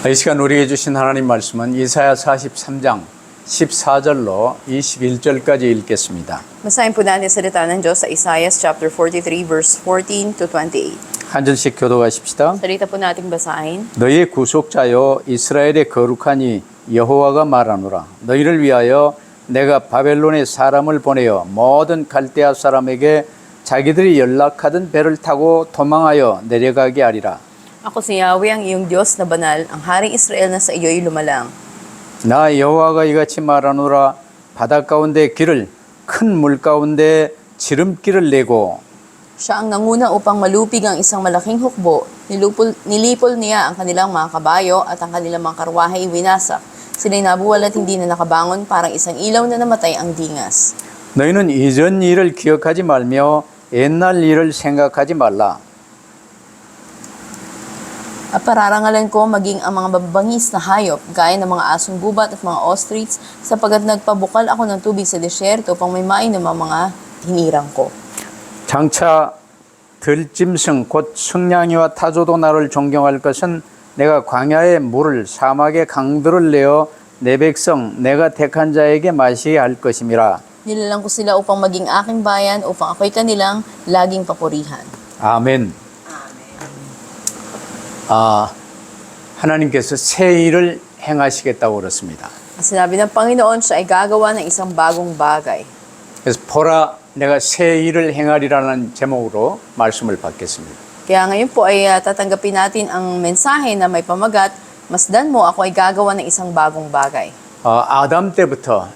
이 시간 우리에게 주신 하나님 말씀은 이사야 43장 14절로 21절까지 읽겠습니다. Basahin po natin salita ng Diyos sa Isaiah chapter 43 verse 14 to 28. 한 절씩 교독하십시다. Salita po nating basahin. 너희의 구속자여 이스라엘의 거룩하니 여호와가 말하노라. 너희를 위하여 내가 바벨론의 사람을 보내어 모든 갈대아 사람에게 자기들이 연락하던 배를 타고 도망하여 내려가게 하리라. Ako si Yahweh ang iyong Diyos na banal, ang Haring Israel na sa iyo'y lumalang. 나 여호와가 이같이 말하노라. 바다 가운데 길을 큰 물 가운데 지름길을 내고 Siya ang nanguna upang malupig ang isang malaking hukbo. Nilipol niya ang kanilang mga kabayo at ang kanilang mga karwahe winasak. Sila'y nabuwal at hindi na nakabangon, parang isang ilaw na namatay ang dingas. 너희는 이전 일을 기억하지 말며 옛날 일을 생각하지 말라. At pararangalan ko maging ang mga babangis na hayop, gaya ng mga asong gubat at mga ostrich, sapagat nagpabukal ako ng tubig sa desyerto upang may mainom ang mga hinirang ko. 장차 들짐승 곧 승냥이와 타조도 나를 존경할 것은 내가 광야의 물을 사막의 강들을 내어 내 백성 내가 택한 자에게 마시게 할 것임이라. Nilalang ko sila upang maging aking bayan, upang ako'y kanilang laging papurihan. 아멘. 하나님께서 새 일을 행하시겠다고 그렇습니다. Sinabi ng Panginoon, siya ay gagawa ng isang bagong bagay. 그래서 보라 내가 새 일을 행하리라는 제목으로 말씀을 받겠습니다. Kaya ngayon po ay tatanggapin natin ang mensahe na may pamagat, masdan mo, ako ay gagawa ng isang bagong bagay. 아담 때부터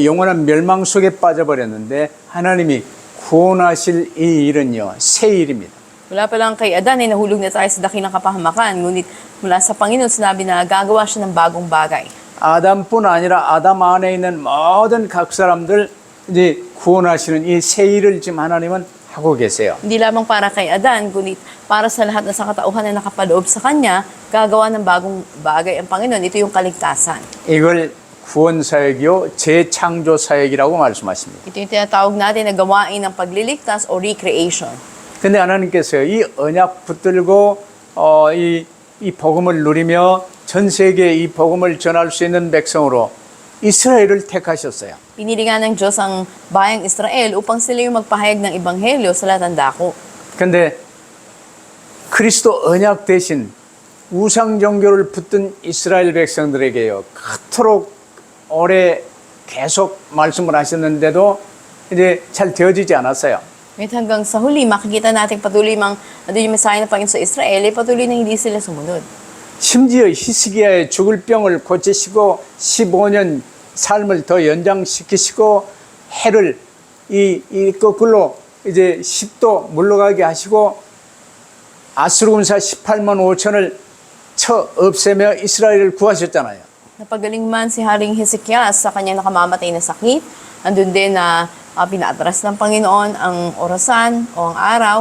영원한 멸망 속에 빠져버렸는데 하나님이 구원하실 이 일은요 새 일입니다. Wala pa lang kay Adan ay nahulog na tayo sa dakilang kapahamakan, ngunit mula sa Panginoon sinabi na gagawa siya ng bagong bagay. 아담뿐 아니라 아담 안에 있는 모든 각 사람들 이제 구원하시는 이 새 일을 지금 하나님은 하고 계세요. Hindi lamang para kay Adan, ngunit para sa lahat ng sakatauhan na nakapaloob sa kanya, gagawa ng bagong bagay ang Panginoon. Ito yung kaligtasan. 이걸 구원 사역이요 재창조 사역이라고 말씀하십니다. Ito yung tinatawag natin na gawain ng pagliligtas o recreation. 근데 하나님께서 이 언약 붙들고 이 복음을 누리며 전 세계에 이 복음을 전할 수 있는 백성으로 이스라엘을 택하셨어요. Pinili nga ng Diyos ang bayang Israel upang sila yung magpahayag ng ebanghelyo sa lahat ng dako. 근데 그리스도 언약 대신 우상 종교를 붙든 이스라엘 백성들에게요. 그토록 오래 계속 말씀을 하셨는데도 이제 잘 되어지지 않았어요. Ngunit hanggang sa huli, makikita natin patuloy yung mensahe ng Panginoon sa Israel, ay patuloy na hindi sila sumunod. 심지어 히스기야의 죽을 병을 고치시고 15년 삶을 더 연장시키시고 해를 이 거꾸로 이제 10도 물러가게 하시고 아수르 군사 18만 5천을 쳐 없애며 이스라엘을 구하셨잖아요. Napagaling man si Haring Hezekias sa kanyang nakamamatay na sakit, andun din na pinaatras ng Panginoon ang orasan o ang araw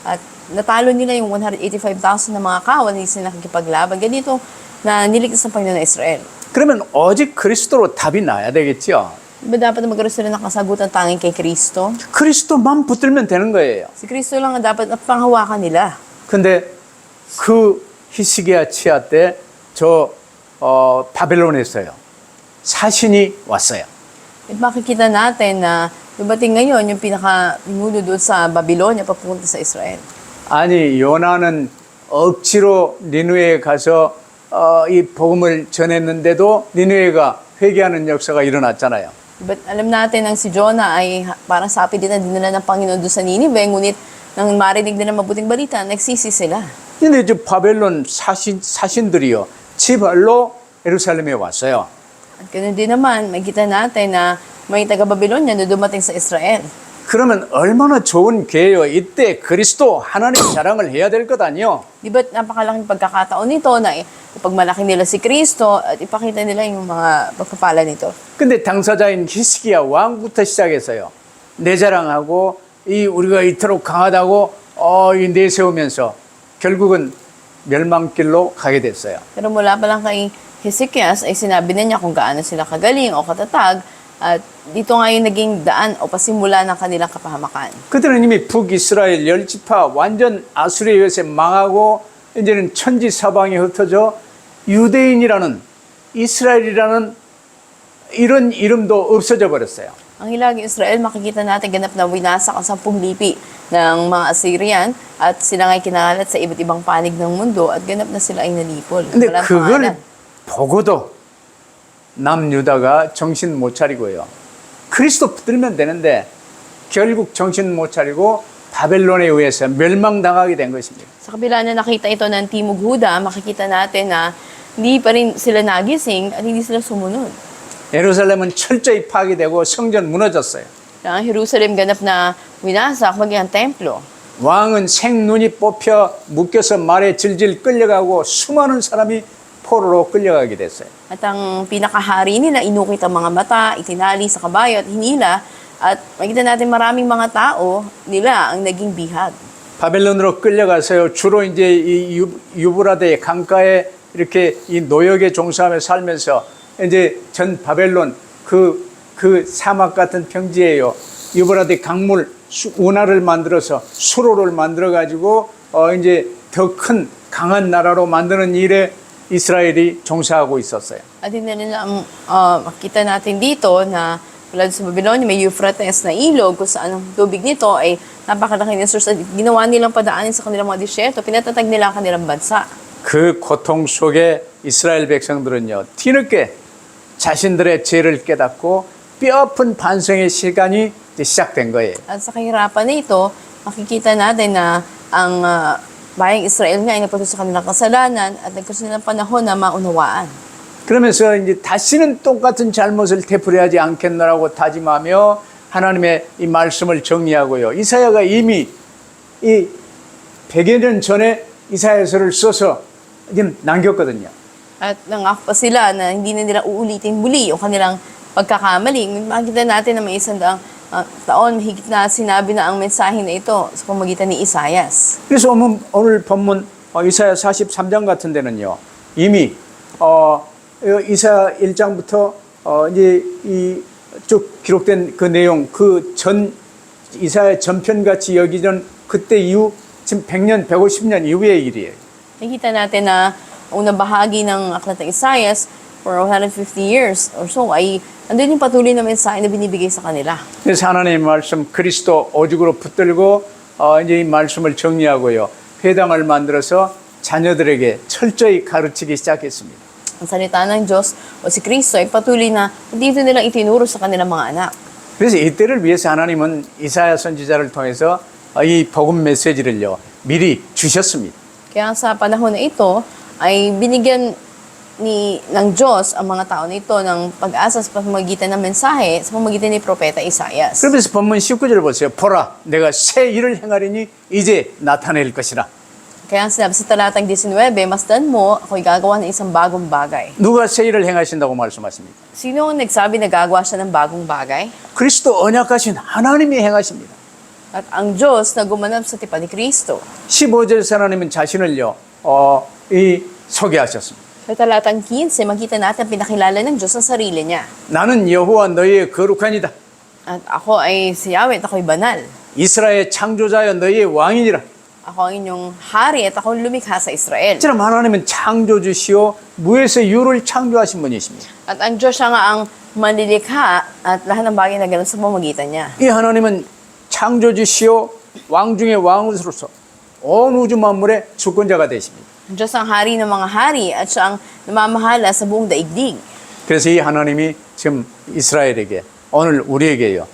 at natalo nila yung 185,000 na mga kawan, hindi sila nakikipaglaban. Ganito na niligtas ng Panginoon ng Israel. 그러면 오직 그리스도로 답이 나야 되겠죠. Diba dapat na magkaroon sila ng kasagutan tanging kay Kristo? 그리스도만 붙들면 되는 거예요. Si Kristo lang ang dapat at panghawakan nila. 근데 그 히스기야 치하 때 바벨론에서요. 사신이 왔어요. At makikita natin na dumating ngayon yung pinaka-pinuno doon sa Babylonia papunta sa Israel. 아니 요나는 억지로 니느웨에 가서 이 복음을 전했는데도 니느웨가 회개하는 역사가 일어났잖아요. But alam natin ang si Jonah ay parang sapi din na dinala ng Panginoon doon sa Ninive, ngunit nang marinig din ng mabuting balita, nagsisi sila. 근데 이제 바벨론 사신들이요. 지발로 예루살렘에 왔어요. At ganoon din naman, makikita natin na may taga-Babylonia na dumating sa Israel. 그러면 얼마나 좋은 기회요. 이때 그리스도 하나님 자랑을 해야 될 것 아니요. Di ba't napakalaking pagkakataon nito na ipagmalaki nila si Kristo at ipakita nila yung mga pagpapala nito. 근데 당사자인 히스기야 왕부터 시작해서요. 내 자랑하고 우리가 이토록 강하다고 내세우면서 결국은 멸망길로 가게 됐어요. Pero mula pa lang kay Hezekias ay sinabi na niya kung gaano sila kagaling o katatag at dito nga yung naging daan o pasimula ng kanilang kapahamakan. 그들은 이미 북이스라엘 10지파 완전 아수르의 것에 망하고 이제는 천지 사방에 흩어져 유대인이라는 이스라엘이라는 이런 이름도 없어져 버렸어요. Ang hilagang Israel, makikita natin ganap na winasak ang 10 lipi ng mga Assyrian at sila nga'y kinalat sa iba't ibang panig ng mundo at ganap na sila ay nalipol. 근데 Walang 그걸 pangalan. 보고도 남유다가 정신 못 차리고요. 그리스도 붙들면 되는데 결국 정신 못 차리고 바벨론에 의해서 멸망당하게 된 것입니다. Sa kabila na nakita ito ng Timog Huda, makikita natin na hindi pa rin sila nagising at hindi sila sumunod. 예루살렘은 철저히 파괴되고 성전 무너졌어요. Ang Jerusalem ganap na winasak, maging ang templo. 왕은 생눈이 뽑혀 묶여서 말에 질질 끌려가고 수많은 사람이 포로로 끌려가게 됐어요. At ang pinakahari nila, inukit ang mga mata, itinali sa kabayo at hinila. At makita natin maraming mga tao nila ang naging bihag. 바벨론으로 끌려가서요. 주로 이제 이 유브라데 강가에 이렇게 이 노역에 종사하며 살면서 이제 전 바벨론 그 사막 같은 평지에요. 유브라데 강물 운하를 만들어서 수로를 만들어 가지고 이제 더 큰 강한 나라로 만드는 일에 이스라엘이 종사하고 있었어요. At hindi nila makita natin dito na tulad sa Babylonia, may Euphrates na ilog kung saan ang tubig nito ay napakalaki ng source. Ginawa nilang padaanin sa kanilang mga disyerto, pinatatag nila ang kanilang bansa. 그 고통 속에 이스라엘 백성들은요, 뒤늦게 자신들의 죄를 깨닫고 뼈아픈 반성의 시간이 이제 시작된 거예요. At sa kahirapan na ito, makikita natin na ang bayang Israel nga ay nagpatuloy sa kanilang kasalanan at nagkaroon ng panahon na maunawaan. 그러면서 이제 다시는 똑같은 잘못을 되풀이하지 않겠노라고 다짐하며 하나님의 이 말씀을 정리하고요. 이사야가 이미 이 100여 년 전에 이사야서를 써서 지금 남겼거든요. At nangako pa sila na hindi na nila uulitin muli yung kanilang pagkakamali. Makikita natin na may isang taon, higit na sinabi na ang mensahe na ito sa pamagitan ni Isaias. 그래서 오늘 본문 이사야 43장 같은 데는요. 이미 이사야 1장부터 이제 이 쭉 기록된 그 내용, 그 전 이사야 전편같이 여기던 그때 이후 지금 100년, 150년 이후의 일이에요. Nakikita natin na unang bahagi ng aklat ng Isaias for 150 years or so ay andun yung patuloy na mensahe na binibigay sa kanila. 그래서 하나님의 말씀 그리스도 오죽으로 붙들고 이제 이 말씀을 정리하고요. 회당을 만들어서 자녀들에게 철저히 가르치기 시작했습니다. Ang salita ng Diyos o si Kristo ay patuloy na dito nilang itinuro sa kanilang mga anak. 그래서 이때를 위해서 하나님은 이사야 선지자를 통해서 이 복음 메시지를요. 미리 주셨습니다. Kaya sa panahon na ito ay binigyan ng Diyos ang mga tao na ito ng pag-asa sa pamamagitan ng mensahe sa pamamagitan ni Propeta Isaias. 그러면서 본문 19절 보세요. 보라, 내가 새 일을 행하리니 이제 나타낼 것이라. Kaya sinabi sa talatang 19, masdan mo, ako'y gagawa ng isang bagong bagay. 누가 새 일을 행하신다고 말씀하십니까? Sino ang nagsabi na gagawa siya ng bagong bagay? 그리스도 언약하신 하나님이 행하십니다. At ang Diyos na gumanap sa tipan ni Kristo. 15절에서 하나님은 자신을요. 소개하셨습니다. Sa talatang 15, makita natin pinakilala ng Diyos ang sarili niya. 나는 여호와 너희의 거룩하니다. At ako ay si Yahweh at ako'y banal. 이스라엘의 창조자여 너희의 왕이니라. Ako ang inyong hari at ako lumikha sa Israel. 처럼 하나님은 창조주시오 무에서 유를 창조하신 분이십니다. At ang Diyos siya nga ang manlilikha at lahat ng bagay na ganun sa pamamagitan niya. 이 하나님은 창조주시오 왕 중의 왕으로서 온 우주 만물의 주권자가 되십니다. Ang Diyos ang hari ng mga hari at siya ang namamahala sa buong daigdig. 그래서 이 하나님이 지금 이스라엘에게 오늘 우리에게요.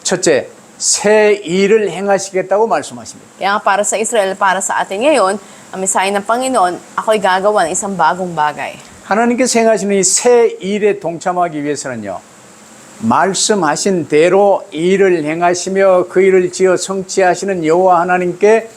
첫째, 새 일을 행하시겠다고 말씀하십니다. Kaya nga para sa Israel, para sa atin ngayon, ang mensahe ng Panginoon, ako'y gagawa ng isang bagong bagay. 하나님께서 행하시는 이 새 일에 동참하기 위해서는요. 말씀하신 대로 일을 행하시며 그 일을 지어 성취하시는 여호와 하나님께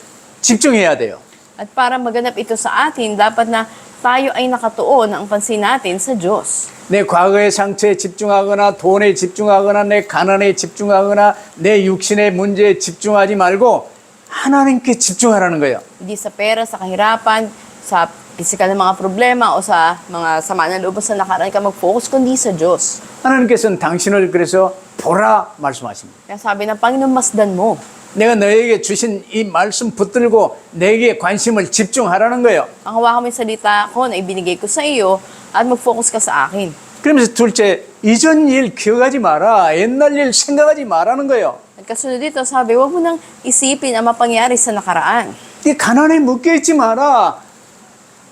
집중해야 돼요. At para maganap ito sa atin, dapat na tayo ay nakatuon ang pansin natin sa Diyos. 내 과거의 상처에 집중하거나 돈에 집중하거나 내 가난에 집중하거나 내 육신의 문제에 집중하지 말고 하나님께 집중하라는 거예요. Hindi sa pera, sa kahirapan, sa pisikal na mga problema o sa mga sama ng loob sa nakaraan ka mag-focus, kundi sa Diyos. 하나님께서는 당신을 그래서 보라 말씀하십니다. Kaya sabi ng Panginoon, masdan mo. 내가 너에게 주신 이 말씀 붙들고 내게 관심을 집중하라는 거예요. Ang hawakan mo yung salita ko na ibinigay ko sa iyo at mag-focus ka sa akin. 그러면서 둘째, 이전 일 기억하지 마라. 옛날 일 생각하지 마라는 거예요. At kasunod dito, sabi, huwag mo nang isipin ang mapangyari sa nakaraan. 이 가난에 묶여있지 마라.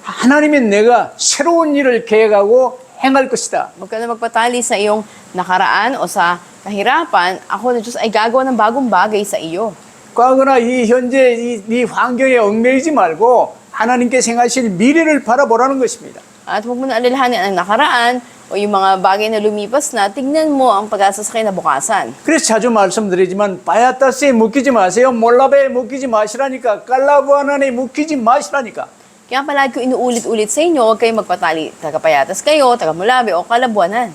하나님이 내가 새로운 일을 계획하고 행할 것이다. Huwag ka na magpatali sa iyong nakaraan o sa kahirapan. Ako na Diyos ay gagawa ng bagong bagay sa iyo. 과거나 이 현재 이 환경에 얽매이지 말고 하나님께 생하실 미래를 바라보라는 것입니다. At huwag mo na alalahanin ang nakaraan o yung mga bagay na lumipas na, tignan mo ang pag-asa sa kinabukasan. 그래서 자주 말씀드리지만 바야타스에 묶이지 마세요. 몰라베에 묶이지 마시라니까. 깔라부아난에 묶이지 마시라니까. Kaya palagi ko inuulit-ulit sa inyo, huwag kayong magpatali. Taga-Payatas kayo, taga-Mulabe o Kalabuanan.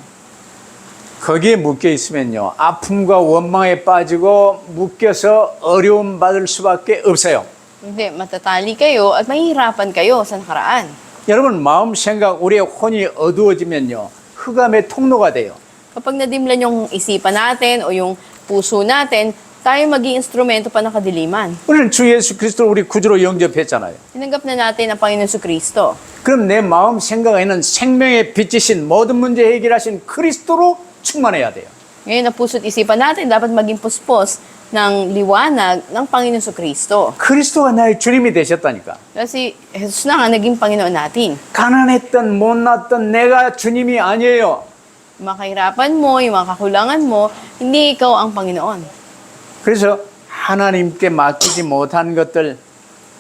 거기에 묶여 있으면요. 아픔과 원망에 빠지고 묶여서 어려움 받을 수밖에 없어요. Hindi, matatali kayo at mahihirapan kayo sa nakaraan. 여러분 마음 생각 우리의 혼이 어두워지면요. 흑암의 통로가 돼요. Kapag nadimlan yung isipan natin o yung puso natin, tayo maging instrumento pa ng kadiliman. 우리는 주 예수 그리스도를 우리 구주로 영접했잖아요. Tinanggap na natin ang Panginoon Kristo. 그럼 내 마음 생각에는 생명의 빛이신 모든 문제 해결하신 그리스도로 충만해야 돼요. Ngayon, ang puso't isipan natin dapat maging puspos ng liwanag ng Panginoon Kristo. 그리스도가 나의 주님이 되셨다니까. Kasi Jesus na nga naging Panginoon natin. 가난했던 못났던 내가 주님이 아니에요. Yung mga kahirapan mo, yung mga kakulangan mo, hindi ikaw ang Panginoon. 그래서 하나님께 맡기지 못한 것들,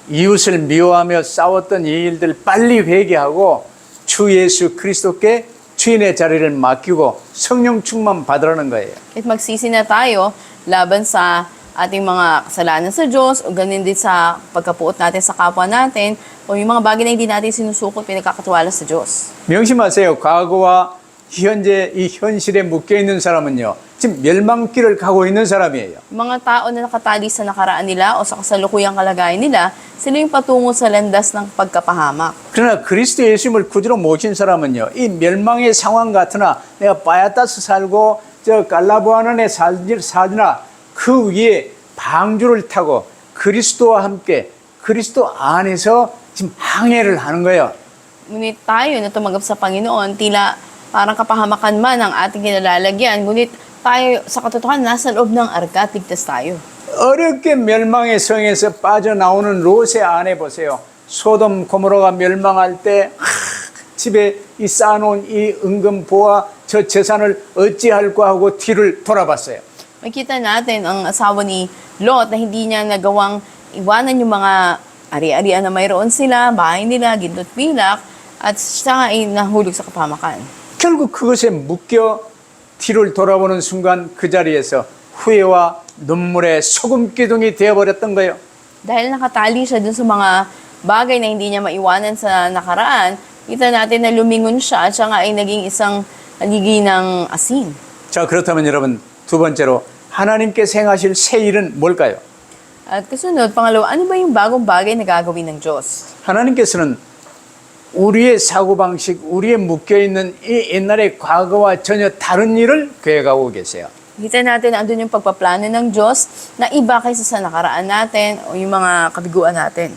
이웃을 미워하며 싸웠던 이 일들 빨리 회개하고 주 예수 그리스도께 주인의 자리를 맡기고 성령 충만 받으라는 거예요. At magsisi na tayo laban sa ating mga kasalanan sa Diyos o ganun din sa pagkapuot natin sa kapwa natin o yung mga bagay na hindi natin sinusukot pinagkakatiwala sa Diyos. 명심하세요. 과거와 현재 이 현실에 묶여 있는 사람은요. 지금 멸망길을 가고 있는 사람이에요. Yung mga tao na nakatali sa nakaraan nila o sa kasalukuyang kalagayan nila, sila yung patungo sa landas ng pagkapahamak. 그러나 그리스도 예수님을 구주로 모신 사람은요. 이 멸망의 상황 같으나 내가 바야타스 살고 저 갈라보아난에 살나 그 위에 방주를 타고 그리스도와 함께 그리스도 안에서 지금 항해를 하는 거예요. Ngunit tayo na tumanggap sa Panginoon, tila parang kapahamakan man ang ating kinalalagyan, ngunit tayo sa katotohanan nasa loob ng arka at ligtas tayo. 어렵게 멸망의 성에서 빠져나오는 롯의 아내 보세요. 소돔 고모라가 멸망할 때 집에 이 쌓아놓은 이 은금보와 저 재산을 어찌할까 하고 뒤를 돌아봤어요. Makita natin ang asawa ni Lot na hindi niya nagawang iwanan yung mga ari-arian na mayroon sila, bahay nila, gintot pilak, at siya nga ay nahulog sa kapahamakan. 결국 그것에 묶여 뒤를 돌아보는 순간 그 자리에서 후회와 눈물의 소금 기둥이 되어버렸던 거예요. Dahil nakatali siya dun sa mga bagay na hindi niya maiwanan sa nakaraan, kita natin na lumingon siya at siya nga ay naging isang haligi ng asin. 자, 그렇다면 여러분 두 번째로 하나님께 행하실 새 일은 뭘까요? At kasunod, pangalawa, ano ba yung bagong bagay na gagawin ng Diyos? 하나님께서는 우리의 사고방식, 우리의 묶여있는 이 옛날의 과거와 전혀 다른 일을 계획하고 계세요. Kita natin na andun yung pagpaplano ng Diyos na iba kaysa sa nakaraan natin o yung mga kabiguan natin.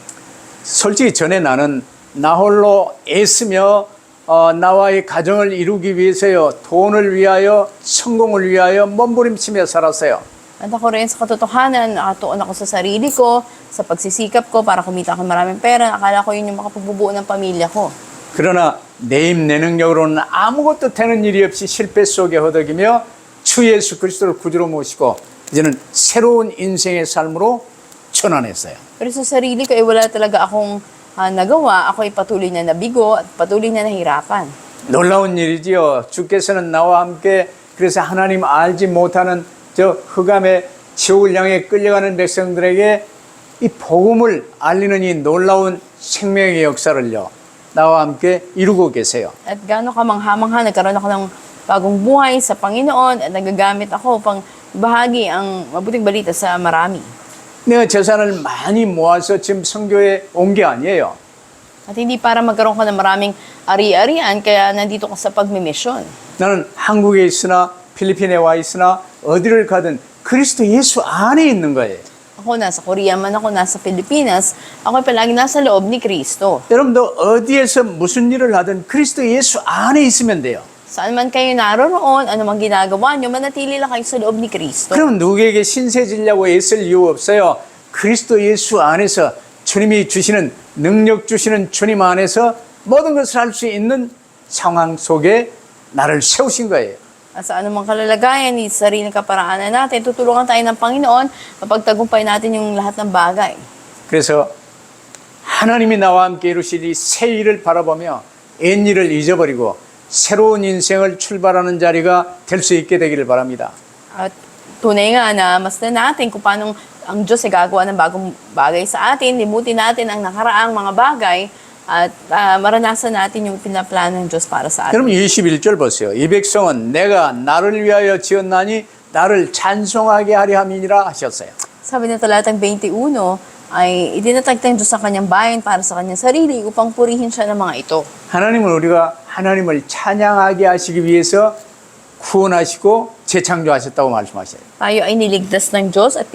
솔직히 전에 나는 나 홀로 애쓰며 나와의 가정을 이루기 위해서요. 돈을 위하여, 성공을 위하여 몸부림치며 살았어요. At ako rin sa katotohanan, nakatuon ako sa sarili ko, sa pagsisikap ko para kumita ako maraming pera. Akala ko yun yung makapagbubuo ng pamilya ko. 그러나 내 힘, 내 능력으로는 아무것도 되는 일이 없이 실패 속에 허덕이며 주 예수 그리스도를 구주로 모시고 이제는 새로운 인생의 삶으로 전환했어요. Pero sa sarili ko, wala talaga akong nagawa. Ako ay patuloy na nabigo at patuloy na nahirapan. 놀라운 일이지요. 주께서는 나와 함께 그래서 하나님 알지 못하는 저 흑암의 지옥을 향해 끌려가는 백성들에게 이 복음을 알리는 이 놀라운 생명의 역사를요. 나와 함께 이루고 계세요. At gaano kamangha-mangha, nagkaroon ako ng bagong buhay sa Panginoon at nagagamit ako upang bahagi ang mabuting balita sa marami. 내가 재산을 많이 모아서 지금 선교에 온 게 아니에요. At hindi para magkaroon ka ng maraming ari-arian, kaya nandito ka sa pagmimisyon. 나는 한국에 있으나 필리핀에 와 있으나 어디를 가든 그리스도 예수 안에 있는 거예요. Ako nasa Korea man ako, nasa Pilipinas, ako ay palagi nasa loob ni Kristo. 여러분도 어디에서 무슨 일을 하든 그리스도 예수 안에 있으면 돼요. Saan man kayo naroroon, ano man ginagawa nyo, manatili lang kayo sa loob ni Kristo. 그럼 누구에게 신세 지려고 애쓸 이유 없어요. 그리스도 예수 안에서 주님이 주시는 능력 주시는 주님 안에서 모든 것을 할 수 있는 상황 속에 나를 세우신 거예요. At sa anumang kalalagayan, ni sariling kaparaanan natin, tutulungan tayo ng Panginoon, mapagtagumpay natin yung lahat ng bagay. 그래서 하나님이 나와 함께 이루시리 새 일을 바라보며 옛 일을 잊어버리고 새로운 인생을 출발하는 자리가 될 수 있게 되기를 바랍니다. At tunay nga na masdan natin kung paano ang Diyos ay gagawa ng bagong bagay sa atin, limutin natin ang nakaraang mga bagay, at maranasan natin yung pinaplano ng Diyos para sa atin. 여러분 21절 보세요. 이 백성은 내가 나를 위하여 지었나니 나를 찬송하게 하려 함이니라 하셨어요. Sabi ng talatang 21, ay idinatag ng Diyos sa kanyang bayan para sa kanyang sarili upang purihin siya ng mga ito. 하나님은 우리가 하나님을 찬양하게 하시기 위해서 구원하시고 재창조하셨다고 말씀하셔요. Tayo ay niligtas ng Diyos at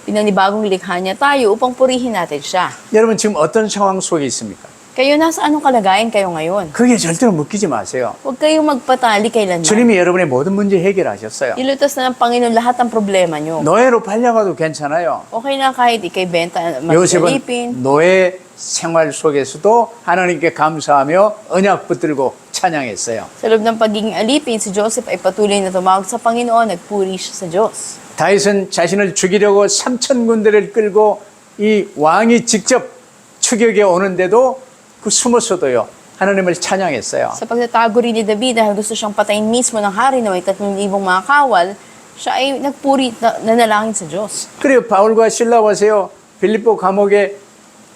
pinanibagong likha niya tayo upang purihin natin siya. 여러분 지금 어떤 상황 속에 있습니까? Kayo nasa anong kalagayan kayo ngayon? 그게 절대로 묶이지 마세요. Huwag kayong magpatali kailanman. 주님이 여러분의 모든 문제 해결하셨어요. Ilutas na ng Panginoon lahat ng problema nyo. 노예로 팔려가도 괜찮아요. Okay na kahit ikay benta, 요셉은 magkalipin. 노예 생활 속에서도 하나님께 감사하며 언약 붙들고 찬양했어요. Sa loob ng pagiging alipin, si Joseph ay patuloy na tumawag sa Panginoon, nagpuri siya sa Diyos. 다윗은 자신을 죽이려고 3천 군대를 끌고 이 왕이 직접 추격에 오는데도 그 숨어서도요 하나님을 찬양했어요. Sa pagtatago rin ni David dahil gusto siyang patayin mismo ng hari na may 3,000 mga kawal, siya ay nagpuri, nanalangin sa Diyos. 그리고 바울과 실라 보세요. 빌립보 감옥에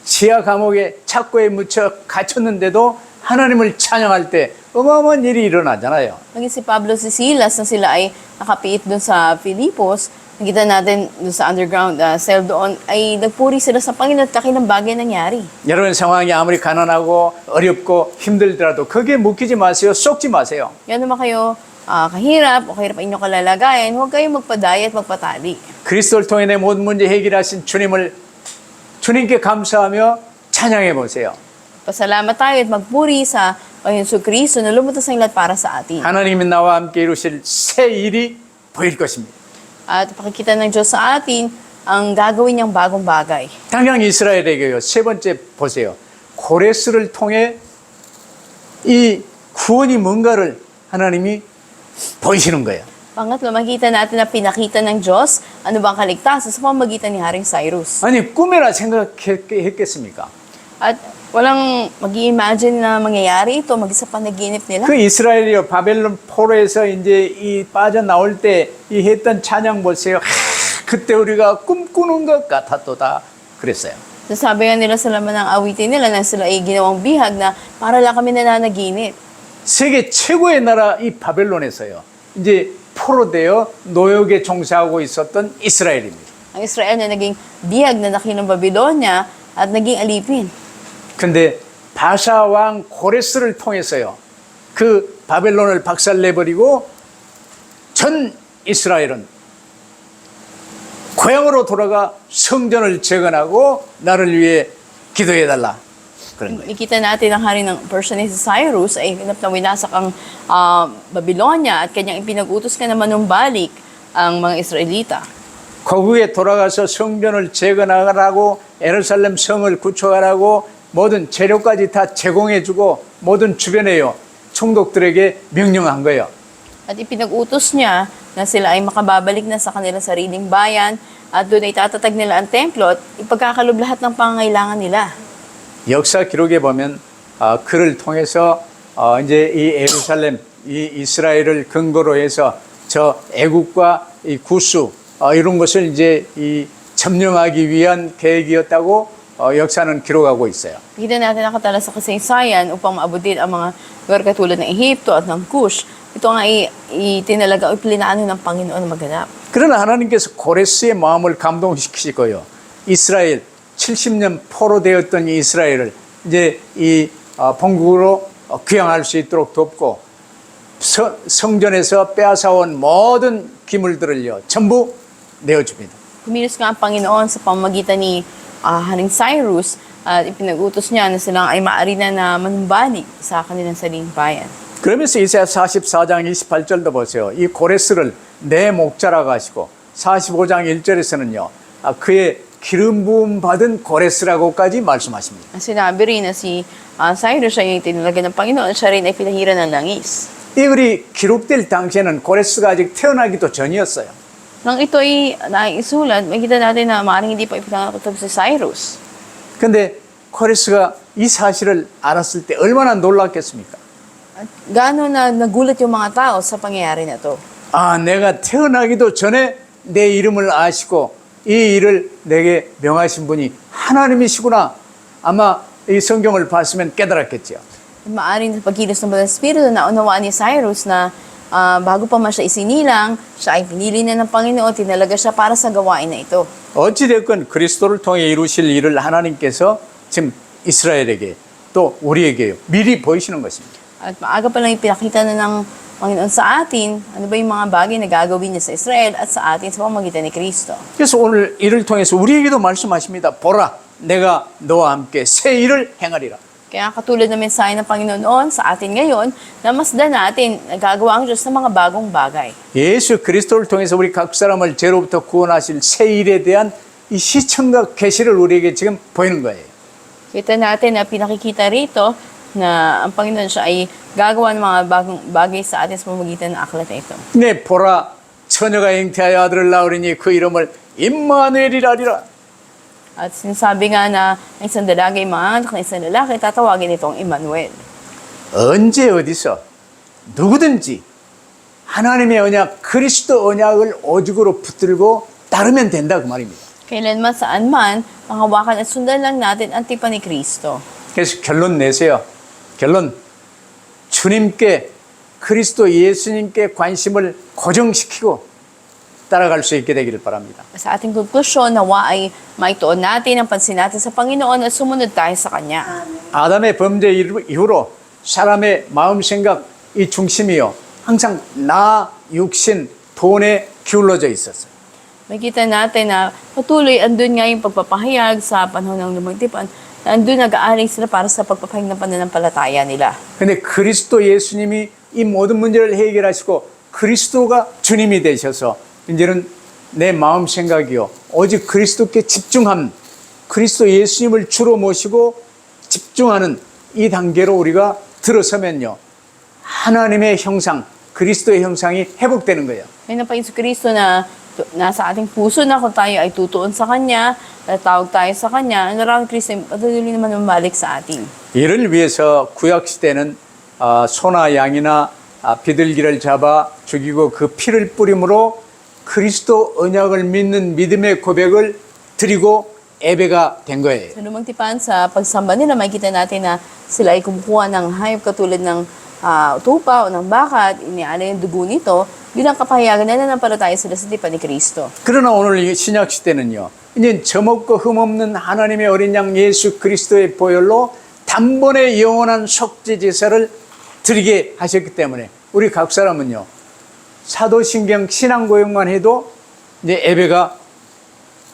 지하 감옥에 착고에 묻혀 갇혔는데도 하나님을 찬양할 때 어마어마한 일이 일어나잖아요. Maging si Pablo si Silas na sila ay nakapiit doon sa Filipos, nakita natin doon sa underground cell doon, ay nagpuri sila sa Panginoon at kakilang bagay nangyari. 여러분 상황이 아무리 가난하고 어렵고 힘들더라도 거기에 묶이지 마세요. 쏙지 마세요. Yan naman kayo kahirap o kahirap ang inyong kalalagayan, huwag kayong magpadaya at magpatali. 그리스도를 통해 내 모든 문제 해결하신 주님께 감사하며 찬양해 보세요. Pasalamat tayo at magpuri sa Panginoon Kristo na lumutas ang lahat para sa atin. 하나님이 나와 함께 이루실 새 일이 보일 것입니다. At pakikita ng Diyos sa atin ang gagawin niyang bagong bagay. 당장 이스라엘에게요. 세 번째 보세요. 고레스를 통해 이 구원이 뭔가를 하나님이 보이시는 거예요. Pangatlo, makita natin na pinakita ng Diyos ano bang kaligtasan sa pamamagitan ni Haring Cyrus. 아니 꿈에나 생각했겠습니까? At walang mag-i-imagine na mangyayari ito, mag-isa panaginip nila. 그 이스라엘이요 바벨론 포로에서 이제 이 빠져나올 때 이 했던 찬양 보세요. 그때 우리가 꿈꾸는 것 같았도다 그랬어요. Sabi nga nila sa laman ng awitin nila na sila ay ginawang bihag na para lang kami nananaginip. 세계 최고의 나라 이 바벨론에서요. 이제 포로되어 노역에 종사하고 있었던 이스라엘입니다. Ang Israel na naging bihag na nakilang Babylonia at naging alipin. 근데 바사 왕 고레스를 통해서요. 그 바벨론을 박살내버리고 전 이스라엘은 고향으로 돌아가 성전을 재건하고 나를 위해 기도해달라. 그런 거예요. Ikita natin ang hari ng Persia ni Cyrus ay ganap na winasak ang Babylonia at kanyang ipinag-utos ka naman numbalik ang mga Israelita. 거국에 돌아가서 성전을 재건하라고 예루살렘 성을 구축하라고 모든 재료까지 다 제공해주고 모든 주변에요 총독들에게 명령한 거예요. At ipinag-utos niya na sila ay makababalik na sa kanilang sariling bayan at doon ay tatatag nila ang templo at ipagkakalob lahat ng pangangailangan nila. 역사 기록에 보면 그를 통해서 이제 이 예루살렘, 이 이스라엘을 근거로 해서 저 애국과 이 구수 이런 것을 이제 이 점령하기 위한 계획이었다고 역사는 기록하고 있어요. Kita natin nakatala sa kasaysayan upang maabutin ang mga lugar katulad ng Ehipto at ng Cush. Ito nga itinalaga o plinano ng Panginoon na maganap. 그러나 하나님께서 고레스의 마음을 감동시키시고요. 이스라엘 70년 포로되었던 이 이스라엘을 이제 이 본국으로 귀향할 수 있도록 돕고 성전에서 빼앗아온 모든 기물들을요 전부 내어줍니다. Kumilos nga ang Panginoon sa pamamagitan ni Haring Cyrus at ipinag-utos niya na silang ay maaari na manumbalik sa kanilang sariling bayan. 그러면서 이사야 44장 28절도 보세요. 이 고레스를 내 목자라고 하시고 45장 1절에서는요. 그의 기름 부음 받은 고레스라고까지 말씀하십니다. Ang sinabi rin na si Cyrus ay tinalaga ng Panginoon, siya rin ay pinahiran ng langis. 이 글이 기록될 당시에는 고레스가 아직 태어나기도 전이었어요. Nang ito ay naisulat, makikita natin na maaaring hindi pa ipinanganak si Cyrus. 근데 고레스가 이 사실을 알았을 때 얼마나 놀랐겠습니까? At gaano na nagulat yung mga tao sa pangyayari na to. 내가 태어나기도 전에 내 이름을 아시고 이 일을 내게 명하신 분이 하나님이시구나. 아마 이 성경을 봤으면 깨달았겠죠. Maaaring sa pagkilos ng Banal Espiritu na unawaan ni Cyrus na bago pa man siya isinilang, siya ay pinili na ng Panginoon, tinalaga siya para sa gawain na ito. 어찌됐건 그리스도를 통해 이루실 일을 하나님께서 지금 이스라엘에게 또 우리에게 미리 보이시는 것입니다. At maaga pa lang ipinakita na ng Panginoon sa atin, ano ba yung mga bagay na gagawin niya sa Israel at sa atin sa pamamagitan ni Kristo. 그래서 오늘 이를 통해서 우리에게도 말씀하십니다. 보라, 내가 너와 함께 새 일을 행하리라. Kaya katulad ng mensahe ng Panginoon noon sa atin ngayon, namasdan natin nagagawa ang Diyos ng mga bagong bagay. 예수 그리스도를 통해서 우리 각 사람을 죄로부터 구원하실 새 일에 대한 이 시청각 계시를 우리에게 지금 보이는 거예요. Kita natin na pinakikita rito na ang Panginoon siya ay gagawa ng mga bagong bagay sa atin sa pamamagitan ng aklat na ito. 네, 보라, 처녀가 잉태하여 아들을 낳으리니 그 이름을 임마누엘이라 하리라. At sinasabi nga na ang isang dalaga ay mga anak ng isang lalaki, tatawagin itong Emmanuel. 언제 어디서 누구든지 하나님의 언약, 그리스도 언약을 오직으로 붙들고 따르면 된다 그 말입니다. Kailanman saan man, panghawakan at sundan lang natin ang tipan ni Kristo. 그래서 결론 내세요. 결론. 주님께 그리스도 예수님께 관심을 고정시키고 따라갈 수 있게 되기를 바랍니다. Sa ating konklusyon, nawa ay maituon natin ang pansin natin sa Panginoon at sumunod tayo sa Kanya. 아담의 범죄 이후로 사람의 마음 생각 이 중심이요. 항상 나, 육신, 돈에 기울어져 있었어요. Makita natin na patuloy andun nga yung pagpapahayag sa panahon ng lumang tipan, na andun nag-aaring sila para sa pagpapahayag ng pananampalataya nila. 근데 그리스도 예수님이 이 모든 문제를 해결하시고 그리스도가 주님이 되셔서 이제는 내 마음 생각이요. 오직 그리스도께 집중함. 그리스도 예수님을 주로 모시고 집중하는 이 단계로 우리가 들어서면요. 하나님의 형상, 그리스도의 형상이 회복되는 거예요. Ngayon na pa Yesu Kristo na nasa ating puso na kung tayo ay tutuon sa Kanya, tatawag tayo sa Kanya, ang narang Kristo ay patuloy naman mamalik sa atin. 이를 위해서 구약시대는 소나 양이나 비둘기를 잡아 죽이고 그 피를 뿌림으로 그리스도 언약을 믿는 믿음의 고백을 드리고 예배가 된 거예요. Sa lumang tipan, sa pagsamba nila, makikita natin na sila ay kumukuha ng hayop katulad ng tupa o ng baka at iniala yung dugo nito bilang kapahayagan na nanampalataya sila sa tipan ni Kristo. 그러나 오늘 이 신약 시대는요. 이제 점없고 흠없는 하나님의 어린 양 예수 그리스도의 보혈로 단번에 영원한 속죄 제사를 드리게 하셨기 때문에 우리 각 사람은요. 사도신경 신앙고백만 해도 이제 예배가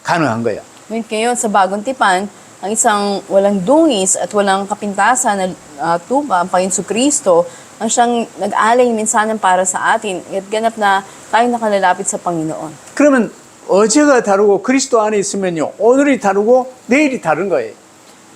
가능한 거예요. Ngayon sa bagong tipan, ang isang walang dungis at walang kapintasan na tupa, ang Panginoon Kristo, ang siyang nag-alay minsanan para sa atin at ganap na tayo nakalalapit sa Panginoon. 그러면 어제가 다르고 그리스도 안에 있으면요. 오늘이 다르고 내일이 다른 거예요.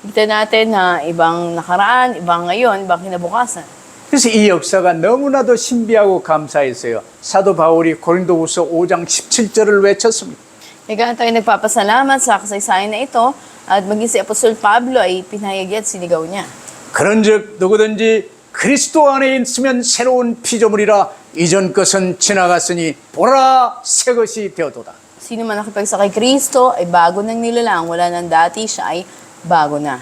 Kita natin na ibang nakaraan, ibang ngayon, ibang kinabukasan. 그래서 이 역사가 너무나도 신비하고 감사했어요. 사도 바울이 고린도후서 5장 17절을 외쳤습니다. Kaya tayo nagpapasalamat sa kasaysayan na ito at maging si Apostol Pablo ay pinahayag at sinigaw niya. 그런즉 누구든지 그리스도 안에 있으면 새로운 피조물이라 이전 것은 지나갔으니 보라 새 것이 되었도다. Sino man nakipagsa kay Kristo ay bago nang nilalang, wala nang dati, siya ay bago na.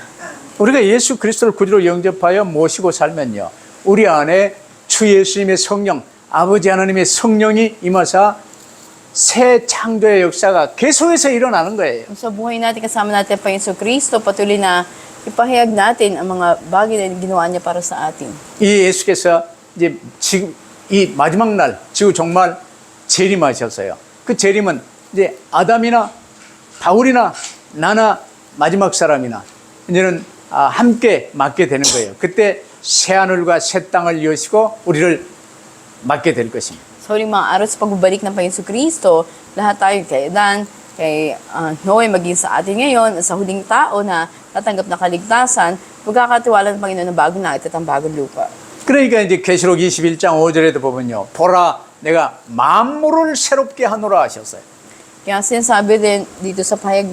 우리가 예수 그리스도를 구주로 영접하여 모시고 살면요. 우리 안에 주 예수님의 성령, 아버지 하나님의 성령이 임하사 새 창조의 역사가 계속해서 일어나는 거예요. Sa buhay natin, kasama natin pa Yesu Kristo, patuloy na ipahayag natin ang mga bagay na ginawa niya para sa atin. 이 예수께서 이제 지금 이 마지막 날, 지구 종말 재림하셨어요. 그 재림은 이제 아담이나 바울이나 나나 마지막 사람이나 이제는 함께 맞게 되는 거예요. 그때 새 하늘과 새 땅을 여시고 우리를 맞게 될 것입니다. Sa huling mga araw sa pagbabalik ng Panginoon Kristo, lahat tayo kay Adan, kay Noe, maging sa atin ngayon, sa huling tao na tatanggap na kaligtasan, magkakatiwala ng Panginoon ng bagong langit at ang bagong lupa. 그러니까 이제 계시록 21장 5절에도 보면요. 보라, 내가 만물을 새롭게 하노라 하셨어요. Kaya sinasabi din dito sa Pahayag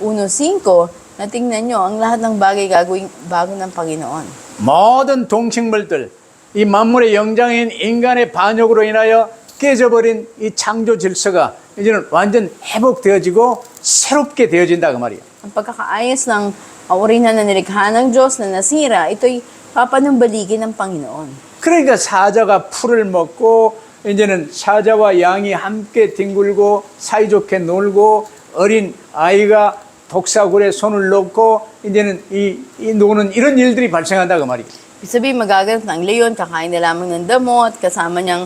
21:5 na tingnan nyo, ang lahat ng bagay gagawing bago ng Panginoon. 모든 동식물들, 이 만물의 영장인 인간의 반역으로 인하여 깨져버린 이 창조 질서가 이제는 완전 회복되어지고 새롭게 되어진다 그 말이에요. Ang pagkakaayos ng orihinal na nilikha ng Diyos na nasira, ito'y papanumbaligin ng Panginoon. 그러니까 사자가 풀을 먹고 이제는 사자와 양이 함께 뒹굴고 사이좋게 놀고 어린 아이가 독사굴에 손을 넣고 이제는 이 노는 이런 일들이 발생한다 그 말이에요. Ibig sabihin, magaganap ng leon, kakain na lamang ng damot, kasama niya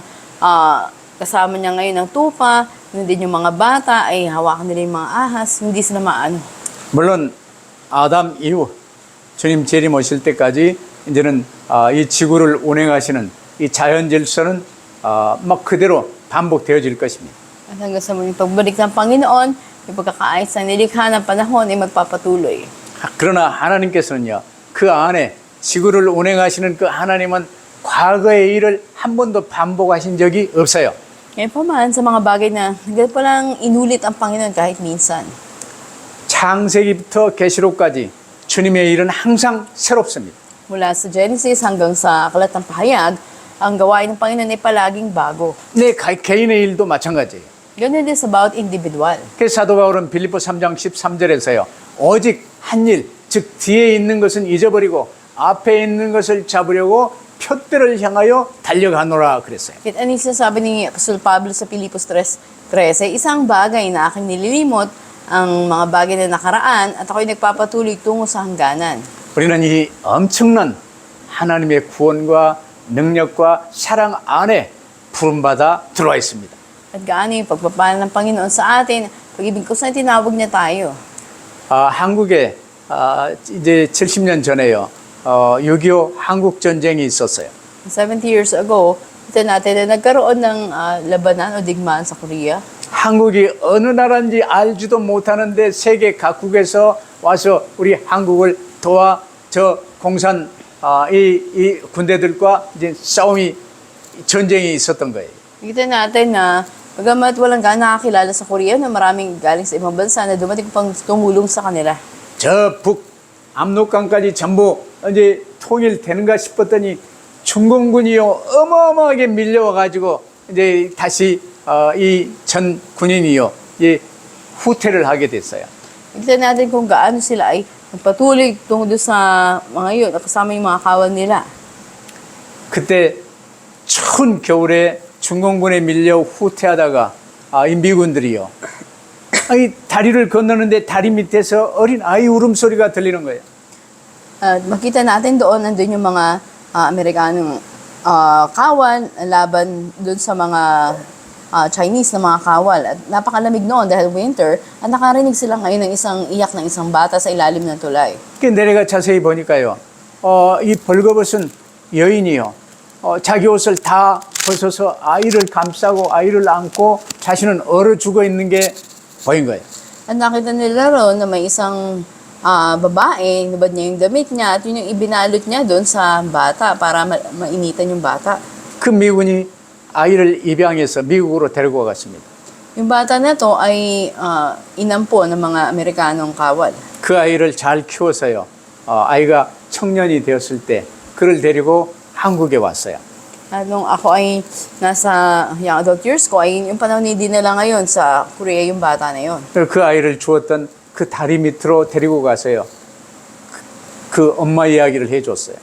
ngayon ng tupa, hindi yung mga bata ay hawakan nila yung mga ahas, hindi sila maano. 물론 아담 이후 주님 재림 오실 때까지 이제는 이 지구를 운행하시는 이 자연 질서는 막 그대로 반복되어질 것입니다. At hanggang sa muling pagbalik ng Panginoon, yung pagkakaayos ng nilikha ng panahon ay magpapatuloy. 그러나 하나님께서는요, 그 안에 지구를 운행하시는 그 하나님은 과거의 일을 한 번도 반복하신 적이 없어요. Ngayon pa man, sa mga bagay na hindi pa lang inulit ang Panginoon kahit minsan. 창세기부터 계시록까지 주님의 일은 항상 새롭습니다. Mula sa Genesis hanggang sa Aklat ng Pahayag, ang gawain ng Panginoon ay palaging bago. 내 개인의 일도 마찬가지예요. Ganun din sa bawat individual. 그래서 사도 바울은 빌립보 3장 13절에서요. 오직 한 일, 즉 뒤에 있는 것은 잊어버리고 앞에 있는 것을 잡으려고 표대를 향하여 달려가노라 그랬어요. Kaya ano yung sinasabi ni Apostol Pablo sa Pilipos 3:13, isang bagay na aking nililimot, ang mga bagay na nakaraan, at ako'y nagpapatuloy tungo sa hangganan. 우리는 이 엄청난 하나님의 구원과 능력과 사랑 안에 부름받아 들어와 있습니다. At gaano yung pagpapala ng Panginoon sa atin, pag-ibig ko sa tinawag niya tayo. 한국에 이제 70년 전에요. 6.25 한국 전쟁이 있었어요. 70 years ago, ito natin na nagkaroon ng labanan o digmaan sa Korea. 한국이 어느 나라인지 알지도 못하는데 세계 각국에서 와서 우리 한국을 도와 저 공산 이 군대들과 이제 전쟁이 있었던 거예요. Kita natin na bagamat walang gaano nakakilala sa Korea na maraming galing sa ibang bansa na dumating pang tumulong sa kanila. 저 압록강까지 전부 이제 통일되는가 싶었더니 중공군이요 어마어마하게 밀려와 가지고 이제 다시 이 전 군인이요 이제 후퇴를 하게 됐어요. Kita natin kung gaano sila ay nagpatuloy tungo doon sa mga yun, kasama yung mga kawal nila. 그때 추운 겨울에 중공군에 밀려 후퇴하다가 이 미군들이요. 이 다리를 건너는데 다리 밑에서 어린 아이 울음소리가 들리는 거예요. At makita natin doon, nandun yung mga Amerikanong kawal laban doon sa mga Chinese na mga kawal. At napakalamig noon dahil winter, at nakarinig sila ngayon ng isang iyak ng isang bata sa ilalim ng tulay. 내가 자세히 보니까요. 이 벌거벗은 여인이요. 자기 옷을 다 벗어서 아이를 감싸고 아이를 안고 자신은 얼어 죽어 있는 게 보인 거예요. At nakita nila roon na may isang babae, nabad niya yung damit niya, at yun yung ibinalot niya doon sa bata para mainitan yung bata. 그 미군이 아이를 입양해서 미국으로 데리고 갔습니다. Yung bata na to ay inampo ng mga Amerikanong kawal. 그 아이를 잘 키워서요. 아이가 청년이 되었을 때 그를 데리고 한국에 왔어요. At nung ako ay nasa young adult years ko, ay yung panahon ni dinala ngayon sa Korea yung bata na yun. 그 아이를 주었던 그 다리 밑으로 데리고 가서요. 그 엄마 이야기를 해줬어요.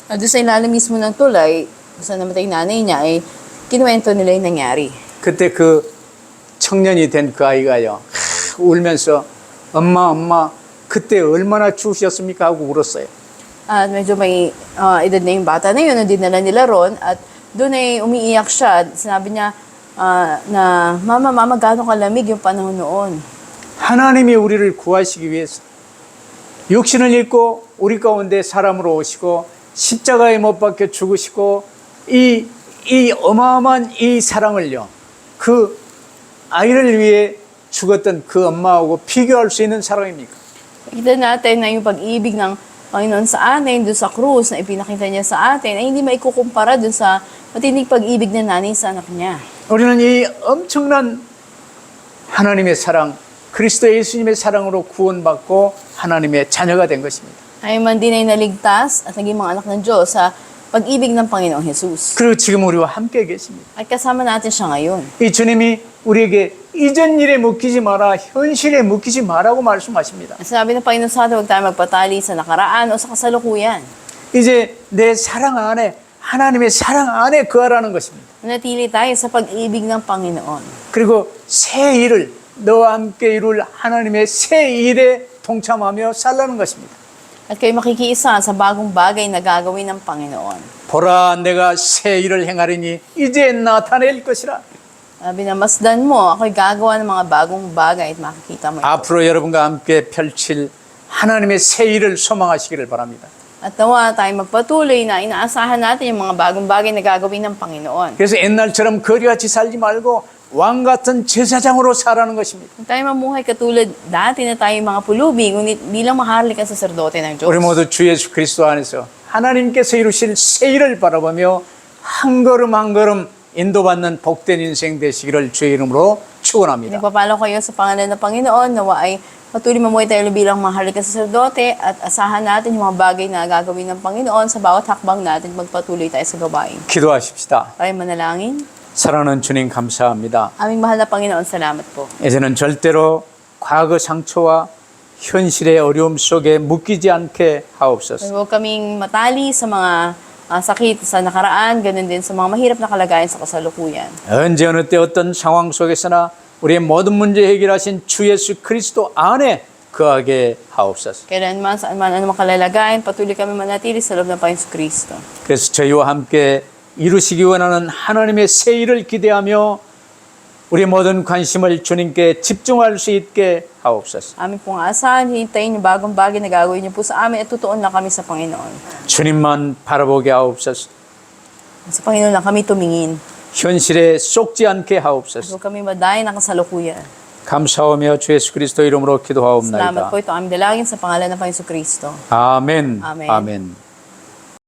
At doon sa ilalim mismo ng tulay, sa namatay nanay niya, ay kinuwento nila yung nangyari. 그때 그 청년이 된 그 아이가요. 울면서 엄마 그때 얼마나 추우셨습니까 하고 울었어요. At medyo may edad na yung bata na yun, na dinala nila ron, at doon ay umiiyak siya. Sinabi niya na, Mama, gaano kalamig yung panahon noon. 하나님이 우리를 구하시기 위해서 육신을 입고 우리 가운데 사람으로 오시고 십자가에 못 박혀 죽으시고 이 어마어마한 이 사랑을요, 그 아이를 위해 죽었던 그 엄마하고 비교할 수 있는 사랑입니까? Kita natin na yung pag-ibig ng Panginoon sa atin, dun sa krus na ipinakita niya sa atin, ay hindi maikukumpara dun sa matinding pag-ibig ng nanay sa anak niya. 우리는 이 엄청난 하나님의 사랑, 그리스도 예수님의 사랑으로 구원받고 하나님의 자녀가 된 것입니다. Tayo man din ay naligtas at naging mga anak ng Diyos sa pag-ibig ng Panginoong Jesus. 그리고 지금 우리와 함께 계십니다. At kasama natin siya ngayon. 이 주님이 우리에게 이전 일에 묶이지 마라, 현실에 묶이지 마라고 말씀하십니다. At sabi ng Panginoon sa atin, huwag tayo magpatali sa nakaraan o sa kasalukuyan. 이제 내 사랑 안에, 하나님의 사랑 안에 거하라는 것입니다. Manatili tayo sa pag-ibig ng Panginoon. 그리고 새 일을 너와 함께 이룰 하나님의 새 일에 동참하며 살라는 것입니다. At kayo makikiisa sa bagong bagay na gagawin ng Panginoon. 보라, 내가 새 일을 행하리니 이제 나타낼 것이라. Sabi na, masdan mo, ako'y gagawa ng mga bagong bagay at makikita mo ito. 앞으로 여러분과 함께 펼칠 하나님의 새 일을 소망하시기를 바랍니다. At nawa tayo magpatuloy na inaasahan natin yung mga bagong bagay na gagawin ng Panginoon. 그래서 옛날처럼 거리같이 살지 말고 왕 같은 제사장으로 살아는 것입니다. Kung tayo mamuhay katulad dati na tayo mga pulubi, ngunit bilang maharlik ang saserdote ng Diyos. 우리 모두 주 예수 그리스도 안에서 하나님께서 이루실 새 일을 바라보며 한 걸음 한 걸음 인도받는 복된 인생 되시기를 주의 이름으로 축원합니다. Nagpapalo kayo sa pangalan ng Panginoon, nawa ay patuloy mamuhay tayo bilang maharlik ang saserdote at asahan natin yung mga bagay na gagawin ng Panginoon sa bawat hakbang natin magpatuloy tayo sa gawain. 기도하십시다. Tayo manalangin. 사랑하는 주님 감사합니다. Aming mahal na Panginoon, salamat po. 이제는 절대로 과거 상처와 현실의 어려움 속에 묶이지 않게 하옵소서. Huwag kaming matali sa mga sakit sa nakaraan, ganun din sa mga mahirap na kalagayan sa kasalukuyan. 언제 어느 때 어떤 상황 속에서나 우리의 모든 문제 해결하신 주 예수 그리스도 안에 거하게 하옵소서. Kailanman, saan man, anumang kalalagayan, patuloy kami manatili sa loob ng Panginoon Kristo. 그래서 저희와 함께 이루시기 원하는 하나님의 새 일을 기대하며 우리 모든 관심을 주님께 집중할 수 있게 하옵소서. Amin pong asahan, hintayin yung bagong bagay na gagawin niyo po sa amin at tutuon lang kami sa Panginoon. 주님만 바라보게 하옵소서. Sa Panginoon lang kami tumingin. 현실에 속지 않게 하옵소서. Huwag kami madayin ng kasalukuyan. 감사하며 주 예수 그리스도 이름으로 Salamat 기도하옵나이다. po ito aming dalangin sa pangalan ng Panginoon Kristo. 아멘. 아멘. 아멘.